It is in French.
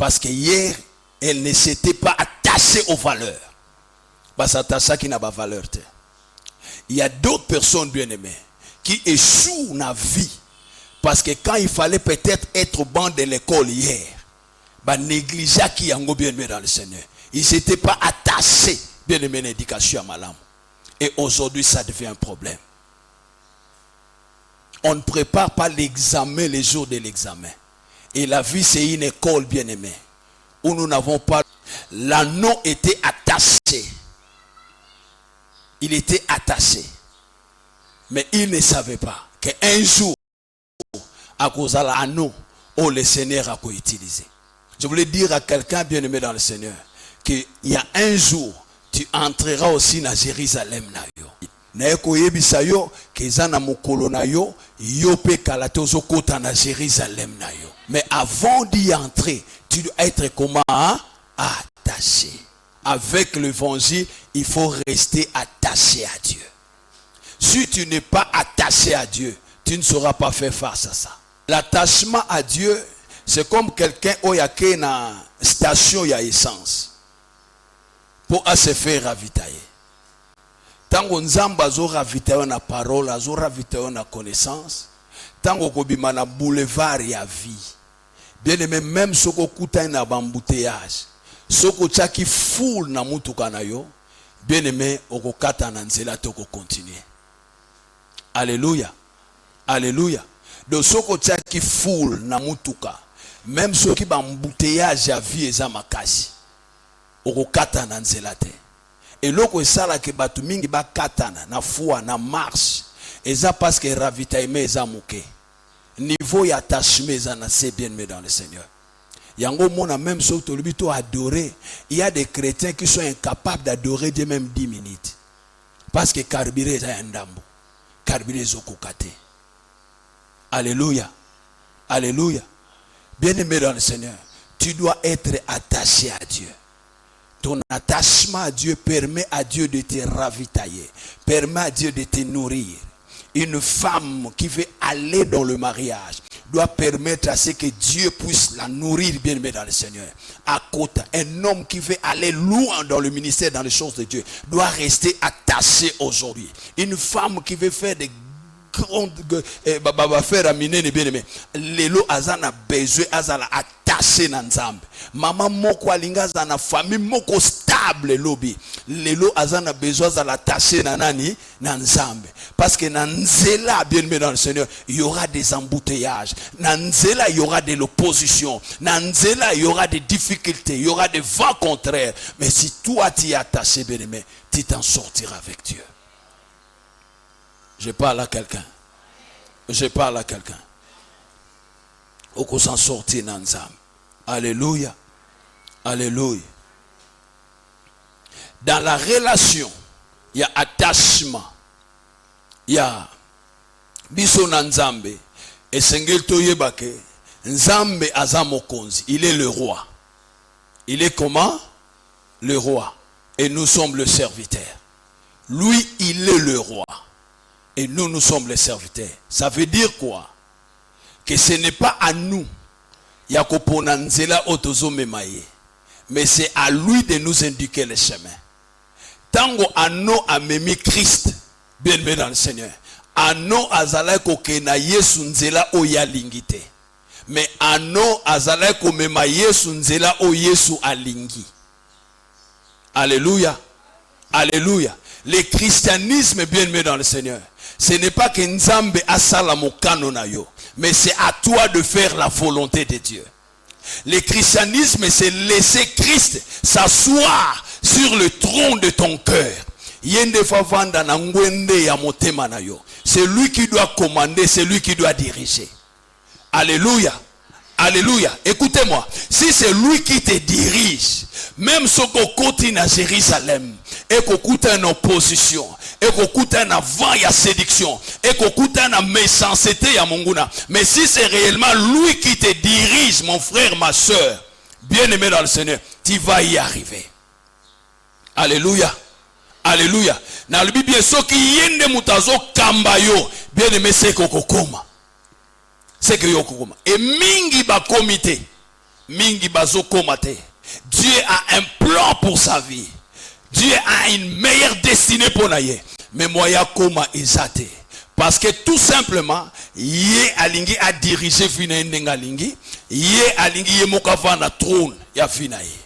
Parce que hier, elle ne s'était pas attachée aux valeurs. Parce que c'est ça qui n'a pas de valeur. Il y a d'autres personnes bien aimées qui échouent dans la vie. Parce que quand il fallait peut-être être au banc de l'école hier, bah négliger qui a bien aimé dans le Seigneur. Ils n'étaient pas attachés bien aimé à l'éducation à Malam. Et aujourd'hui, ça devient un problème. On ne prépare pas l'examen les jours de l'examen. Et la vie, c'est une école bien aimée. Où nous n'avons pas... L'anneau était attaché. Il était attaché. Mais il ne savait pas qu'un jour, à cause de l'anneau, le Seigneur a utilisé. Je voulais dire à quelqu'un bien aimé dans le Seigneur qu'il y a un jour, tu entreras aussi dans Jérusalem. Mais avant d'y entrer, tu dois être comment? Attaché. Avec l'évangile, il faut rester attaché à Dieu. Si tu n'es pas attaché à Dieu, tu ne sauras pas faire face à ça. L'attachement à Dieu, c'est comme quelqu'un qui a une station à essence pour se faire ravitailler. Tant qu'on zamba zo ravitailler na parole, zo ravitailler na connaissance, tant qu'on kobima na boulevard ya vie. Bien aimé, même si on kuta na bambouteillage, soko chaki full na mutuka na yo, bien aimé, okokata na nzela toko continuer. Alléluia. Alléluia. Donc soko chaki full na mutuka, même ceux qui bambouteillage ya vie eza makasi, okokata na nzela te. Et loko esala ke batu mingi ba katana na foi na marche, eza parce que ravitaillement eza moke. Niveau ya attachement eza na c'est bien mais dans le Seigneur. Yango mona même ceux qui tolibito adorer, il y a des chrétiens qui sont incapables d'adorer Dieu même 10 minutes. Parce que carburé eza ndambo. Carburé zokokate. Alléluia. Alléluia. Bien-aimé dans le Seigneur, tu dois être attaché à Dieu. Ton attachement à Dieu permet à Dieu de te ravitailler, permet à Dieu de te nourrir. Une femme qui veut aller dans le mariage doit permettre à ce que Dieu puisse la nourrir, bien-aimé dans le Seigneur. À côté, un homme qui veut aller loin dans le ministère, dans les choses de Dieu, doit rester attaché aujourd'hui. Une femme qui veut faire des faire aminer les bien-aimés. Lelo azana besoin azala attaché na nzambe. Maman moko alinga zana famille moko stable lobi. Lelo azana besoin azala attaché na nani na nzambe. Parce que na nzela bien-aimé dans le Seigneur, il y aura des embouteillages. Na nzela il y aura de l'opposition. Na nzela il y aura des difficultés, il y aura des vents contraires. Mais si toi tu es attaché bien-aimé, tu t'en sortiras avec Dieu. Je parle à quelqu'un. Je parle à quelqu'un. Au qu'on s'en sortir dans l'âme. Alléluia. Alléluia. Dans la relation, il y a attachement. Il y a biso na nzambe. Et sengel toyebake. Nzambe azamokonzi. Il est le roi. Il est comment? Le roi. Et nous sommes le serviteur. Lui, il est le roi. Et nous, nous sommes les serviteurs. Ça veut dire quoi? Que ce n'est pas à nous, mais c'est à lui de nous indiquer le chemin. Tango ano a memi Christ, bien aimé dans le Seigneur. Ano azala kokena Yesu nzela o ya lingite. Mais ano azala komema Yesu nzela o Yesu alingi. Alléluia. Alléluia. Le christianisme, bien aimé dans le Seigneur, ce n'est pas que Nzambe asala mokano na yo, mais c'est à toi de faire la volonté de Dieu. Le christianisme, c'est laisser Christ s'asseoir sur le trône de ton cœur. C'est lui qui doit commander, c'est lui qui doit diriger. Alléluia. Alléluia. Écoutez-moi. Si c'est lui qui te dirige, même ce qu'on continue à Jérusalem, et qu'on coûte une opposition, et qu'on coûte un avant, il y a séduction, et qu'on coûte une méchanceté, il y a monguna. Mais si c'est réellement lui qui te dirige, mon frère, ma soeur, bien aimé dans le Seigneur, tu vas y arriver. Alléluia. Alléluia. Dans le Bible, ce qui yende mutazo kambayo, bien aimé, c'est kokokoma. C'est que yokokoma. Et mingi ba comité. mingi bazo komate. Dieu a un plan pour sa vie. Dieu a une meilleure destinée pour naye. Mais moya koma ezate. Parce que tout simplement, yé alingi a dirigé fina ndenga lingi, yé alingi yé mokava na trône ya finaye.